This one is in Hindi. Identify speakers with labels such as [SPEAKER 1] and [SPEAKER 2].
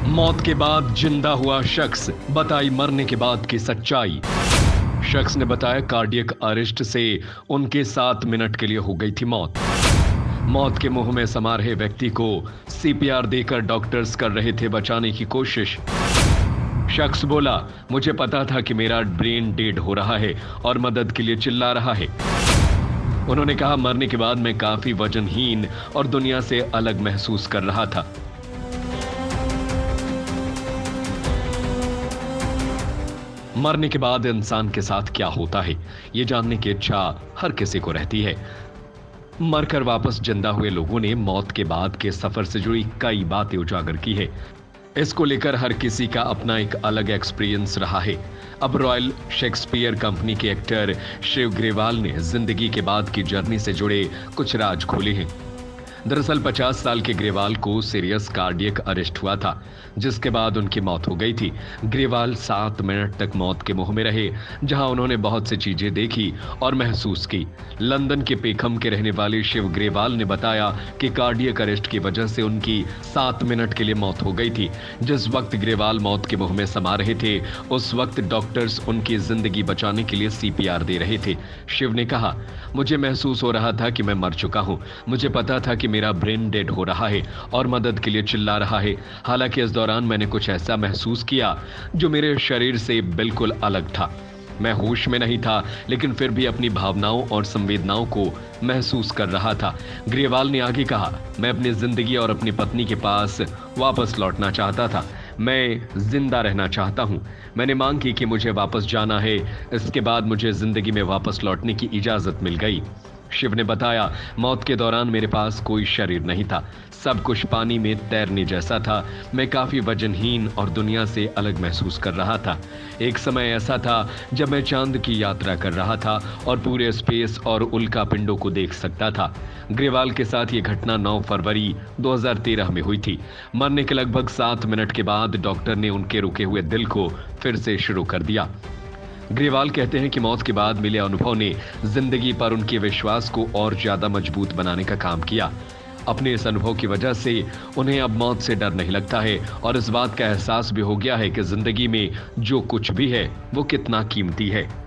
[SPEAKER 1] मौत के बाद जिंदा हुआ शख्स, बताई मरने के बाद की सच्चाई। शख्स ने बताया कार्डियक अरेस्ट से उनके 7 मिनट के लिए हो गई थी मौत। मौत के मुंह में समा रहे व्यक्ति को सीपीआर देकर डॉक्टर्स कर रहे थे बचाने की कोशिश। शख्स बोला, मुझे पता था कि मेरा ब्रेन डेड हो रहा है और मदद के लिए चिल्ला रहा है। उन्होंने कहा, मरने के बाद मैं काफी वजनहीन और दुनिया से अलग महसूस कर रहा था। मरने के बाद इंसान के साथ क्या होता है, ये जानने की इच्छा हर किसी को रहती है। मरकर वापस जिंदा हुए लोगों ने मौत के बाद के सफर से जुड़ी कई बातें उजागर की है। इसको लेकर हर किसी का अपना एक अलग एक्सपीरियंस रहा है। अब रॉयल शेक्सपियर कंपनी के एक्टर शिव ग्रेवाल ने जिंदगी के बाद की जर्नी से जुड़े कुछ राज खोले हैं। दरअसल 50 साल के ग्रेवाल को सीरियस कार्डियक अरेस्ट हुआ था, जिसके बाद उनकी मौत हो गई थी। ग्रेवाल 7 मिनट तक मौत के मुंह में रहे, जहां उन्होंने बहुत सी चीजें देखी और महसूस की। लंदन के पेखम के रहने वाले शिव ग्रेवाल ने बताया कि कार्डियक अरेस्ट की वजह से उनकी 7 मिनट के लिए मौत हो गई थी। जिस वक्त ग्रेवाल मौत के मुंह में समा रहे थे, उस वक्त डॉक्टर्स उनकी जिंदगी बचाने के लिए सीपीआर दे रहे थे। शिव ने कहा, मुझे महसूस हो रहा था कि मैं मर चुका हूं। मुझे पता था कि मेरा ब्रेन डेड हो रहा है और मदद के लिए चिल्ला रहा है। हालांकि इस दौरान मैंने कुछ ऐसा महसूस किया जो मेरे शरीर से बिल्कुल अलग था। मैं होश में नहीं था, लेकिन फिर भी अपनी भावनाओं और संवेदनाओं को महसूस कर रहा था। ग्रेवाल ने आगे कहा, मैं अपनी जिंदगी और अपनी पत्नी के पास वापस लौटना चाहता था। मैं जिंदा रहना चाहता हूं। मैंने मांग की कि मुझे वापस जाना है। इसके बाद मुझे जिंदगी में वापस लौटने की इजाजत मिल गई। शिव ने बताया, मौत के दौरान मेरे पास कोई शरीर नहीं था। सब कुछ पानी में तैरने जैसा था। मैं काफी वजनहीन और दुनिया से अलग महसूस कर रहा था। एक समय ऐसा था जब मैं चांद की यात्रा कर रहा था और पूरे स्पेस और उल्का पिंडों को देख सकता था। ग्रेवाल के साथ ये घटना 9 फरवरी 2013 में हुई थी। मरने के लगभग 7 मिनट के बाद डॉक्टर ने उनके रुके हुए दिल को फिर से शुरू कर दिया। ग्रेवाल कहते हैं कि मौत के बाद मिले अनुभव ने जिंदगी पर उनके विश्वास को और ज्यादा मजबूत बनाने का काम किया। अपने इस अनुभव की वजह से उन्हें अब मौत से डर नहीं लगता है और इस बात का एहसास भी हो गया है कि जिंदगी में जो कुछ भी है वो कितना कीमती है।